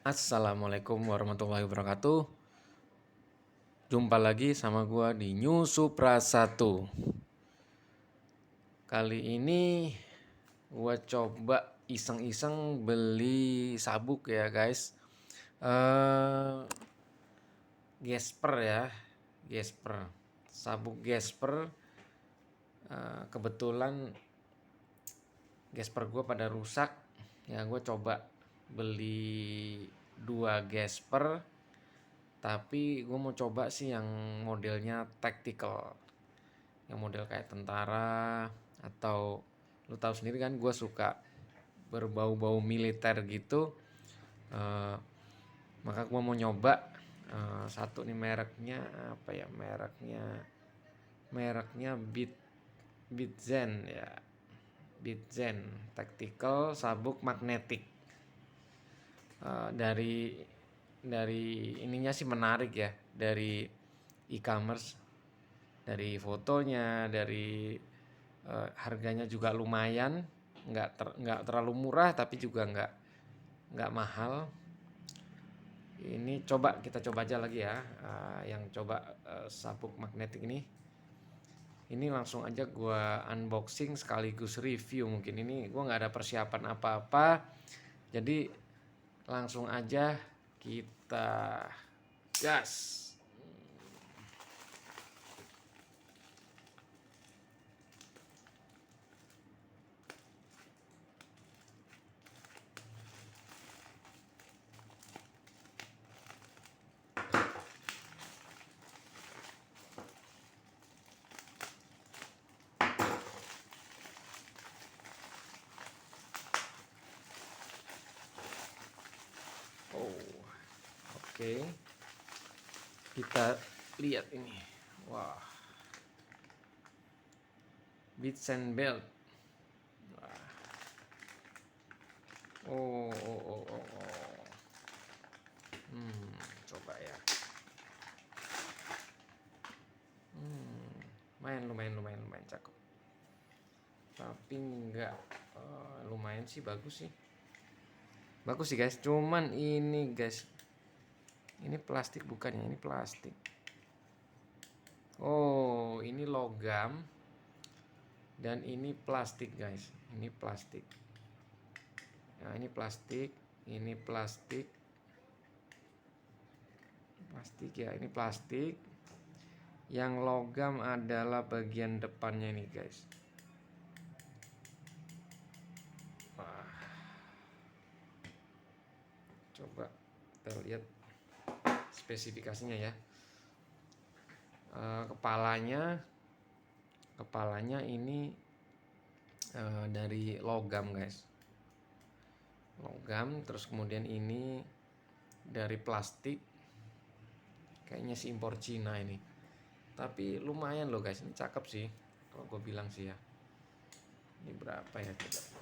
Assalamualaikum warahmatullahi wabarakatuh. Jumpa lagi sama gua di New Supra 1. Kali ini gua coba iseng-iseng beli sabuk ya, guys. Eh Gesper ya, Gesper. Sabuk Gesper. Kebetulan Gesper gua pada rusak. Ya, gua coba beli 2 Gesper. Tapi gue mau coba sih yang modelnya tactical, yang model kayak tentara, atau lu tahu sendiri kan gue suka berbau-bau militer gitu. Eh, Maka gue mau nyoba satu nih, mereknya apa ya, mereknya Bitzen ya, Bitzen tactical sabuk magnetik. Dari ininya sih menarik ya, dari e-commerce, dari fotonya, dari harganya juga lumayan, nggak terlalu murah tapi juga nggak mahal. Ini kita coba aja lagi ya, yang coba sabuk magnetik ini langsung aja gua unboxing sekaligus review. Mungkin ini gua nggak ada persiapan apa-apa, jadi langsung aja kita gas. Oh, oke. Kita lihat ini. Wah, Bits and Belt. Oh, oh, oh, oh, oh. Coba ya. Lumayan cakep. Tapi enggak, lumayan sih, bagus sih. Bagus sih guys. Cuman ini guys, ini plastik bukan ya? Ini plastik. Oh, ini logam. Dan ini plastik guys. Ini plastik. Nah, ini plastik. Ini plastik. Plastik ya, ini plastik. Yang logam adalah bagian depannya ini guys. Wah. Coba kita lihat spesifikasinya ya. Kepalanya ini dari logam guys. Logam, terus kemudian ini dari plastik. Kayaknya sih impor Cina ini. Tapi lumayan loh guys, ini cakep sih kalau gue bilang sih ya. Ini berapa ya coba?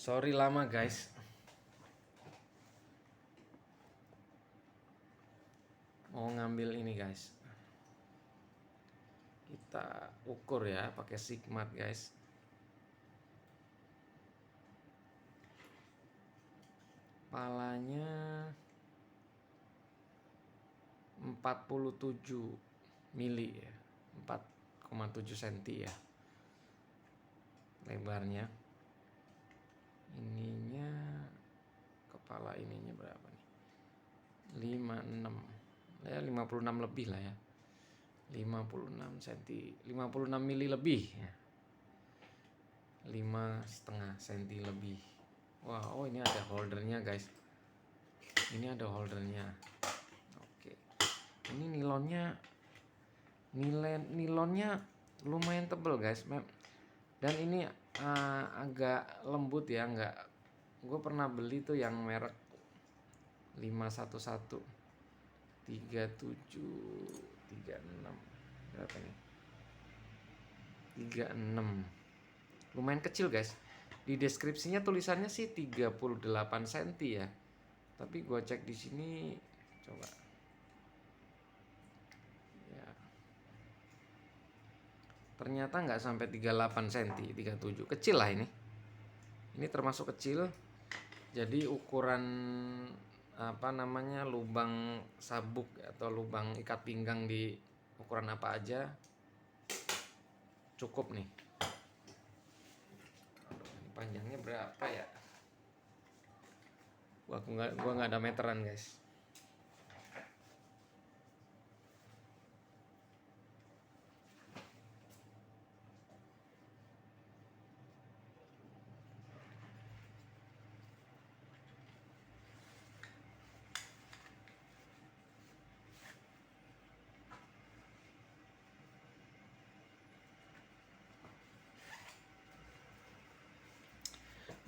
Sorry lama guys. Mau ngambil ini guys. Kita ukur ya pakai Sigmat guys. Palanya 47 mili ya. 4,7 cm ya. Lebarnya. Ininya, kepala ininya berapa nih? 56. Ya 56 lebih lah ya. 56 cm, 56 mili lebih ya. 5,5 cm lebih. Wah, oh ini ada holdernya guys. Ini ada holdernya. Oke. Ini nilonnya lumayan tebel guys. Dan ini agak lembut ya, gue pernah beli tuh yang merek 511 37 36 berapa nih, 36, lumayan kecil guys. Di deskripsinya tulisannya sih 38 cm ya, tapi gue cek di sini coba ya, ternyata nggak sampai 38 cm, 37, kecil lah ini termasuk kecil. Jadi ukuran apa namanya, lubang sabuk atau lubang ikat pinggang di ukuran apa aja cukup nih. Panjangnya berapa ya? Gua nggak ada meteran guys.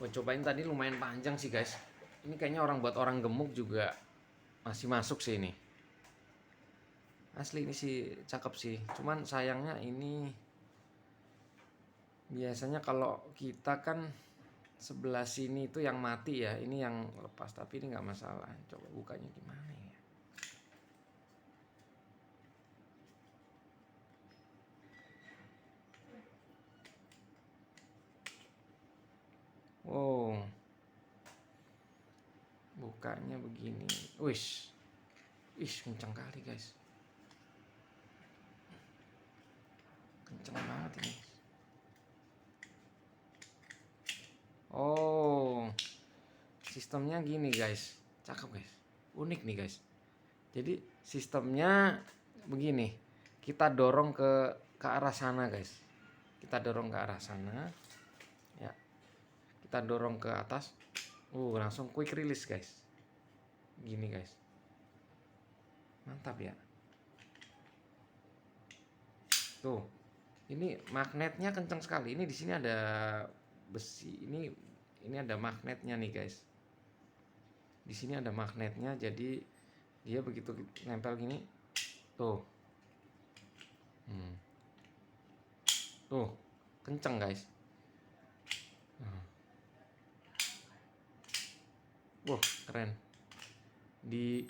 Gue cobain tadi lumayan panjang sih guys. Ini kayaknya buat orang gemuk juga masih masuk sih ini. Asli ini sih cakep sih. Cuman sayangnya ini biasanya kalau kita kan sebelah sini itu yang mati ya, ini yang lepas, tapi ini nggak masalah. Coba bukanya gimana ya? Wow, bukanya begini. Wish, kencang kali guys, kencang banget ini. Oh, sistemnya gini guys, cakep guys, unik nih guys. Jadi sistemnya begini, kita dorong ke arah sana guys, kita dorong ke arah sana, ya, kita dorong ke atas, langsung quick release guys, gini guys, mantap ya. Tuh, ini magnetnya kencang sekali. Ini di sini ada besi, ini ada magnetnya nih guys. Di sini ada magnetnya, jadi dia begitu nempel gini, tuh, tuh, kenceng guys. Wah, keren. Di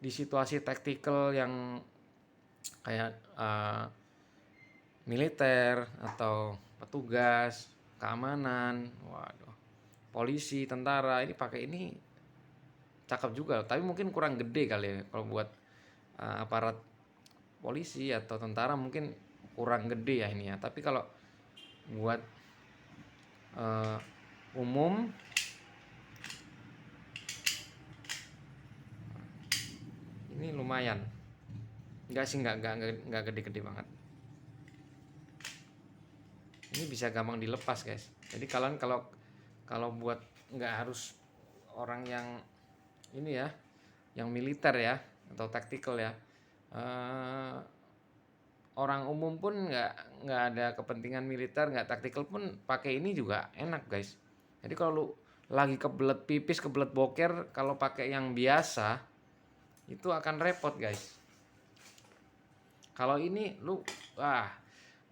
di situasi tactical yang kayak militer atau petugas keamanan, waduh, polisi, tentara, ini pakai ini cakep juga. Tapi mungkin kurang gede kali ya kalau buat aparat polisi atau tentara, mungkin kurang gede ya ini ya. Tapi kalau buat umum ini lumayan. Enggak sih, enggak gede-gede banget. Ini bisa gampang dilepas guys. Jadi kalian kalau buat nggak harus orang yang ini ya, yang militer ya atau tactical ya, orang umum pun nggak ada kepentingan militer, nggak tactical pun pakai ini juga enak guys. Jadi kalau lu lagi kebelet pipis, kebelet boker, kalau pakai yang biasa itu akan repot guys. Kalau ini lu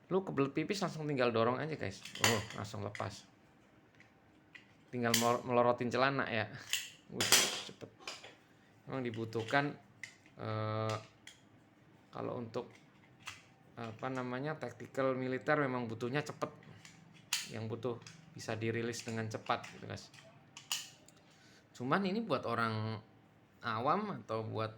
kebelet pipis langsung tinggal dorong aja guys, langsung lepas. Tinggal melorotin celana ya. Cepet. Memang dibutuhkan kalau untuk apa namanya, tactical militer memang butuhnya cepet. Yang butuh bisa dirilis dengan cepat gitu guys. Cuman ini buat orang awam atau buat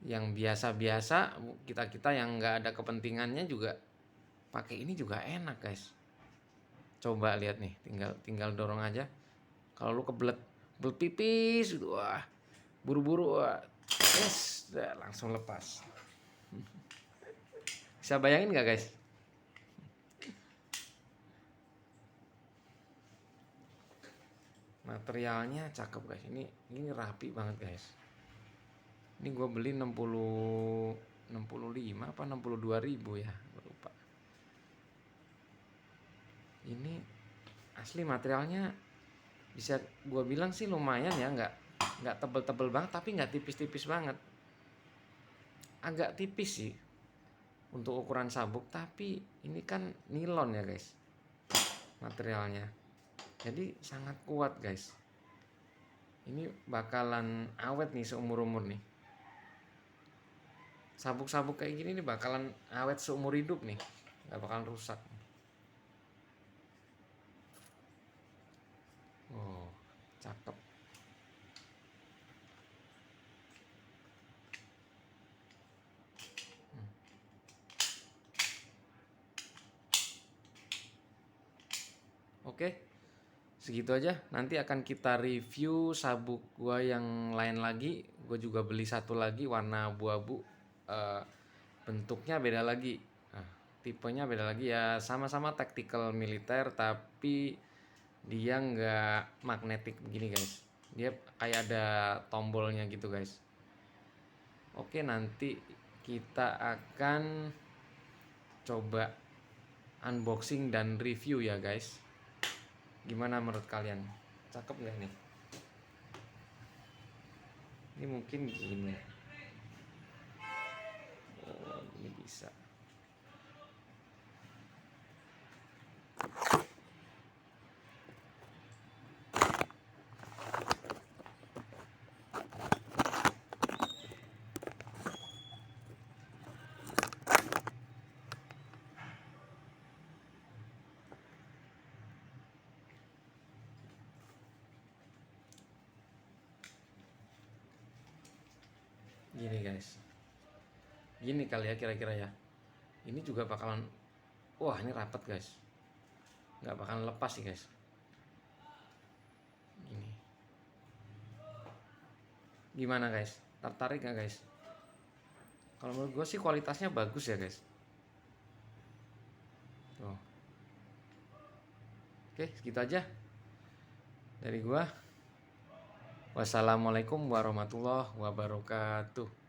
yang biasa-biasa, kita yang nggak ada kepentingannya juga pakai ini juga enak guys. Coba lihat nih, tinggal dorong aja. Kalau lu kebelet pipis gitu, buru-buru, yes, langsung lepas. Bisa bayangin nggak guys? Materialnya cakep guys. Ini rapi banget guys. Ini gue beli 65 apa 62 ribu ya, lupa. Ini asli materialnya bisa gue bilang sih lumayan ya, nggak tebel-tebel banget tapi nggak tipis-tipis banget, agak tipis sih untuk ukuran sabuk, tapi ini kan nilon ya guys materialnya, jadi sangat kuat guys. Ini bakalan awet nih seumur umur nih, sabuk-sabuk kayak gini nih bakalan awet seumur hidup nih, nggak bakalan rusak. Oh, cakep. Oke, segitu aja. Nanti akan kita review sabuk gua yang lain lagi. Gue juga beli satu lagi warna abu-abu. Eh, bentuknya beda lagi. Nah, tipenya beda lagi ya. Sama-sama tactical militer, tapi dia nggak magnetik begini guys. Dia kayak ada tombolnya gitu guys. Oke, nanti kita akan coba unboxing dan review ya guys. Gimana menurut kalian? Cakep nggak nih? Ini mungkin gini. Oh, ini bisa. Gini guys. Gini kali ya kira-kira ya. Ini juga bakalan, wah ini rapat guys. Nggak bakalan lepas sih guys. Gini. Gimana guys? Tertarik nggak guys? Kalau menurut gue sih kualitasnya bagus ya guys. Tuh. Oke, segitu aja dari gua. Wassalamualaikum warahmatullahi wabarakatuh.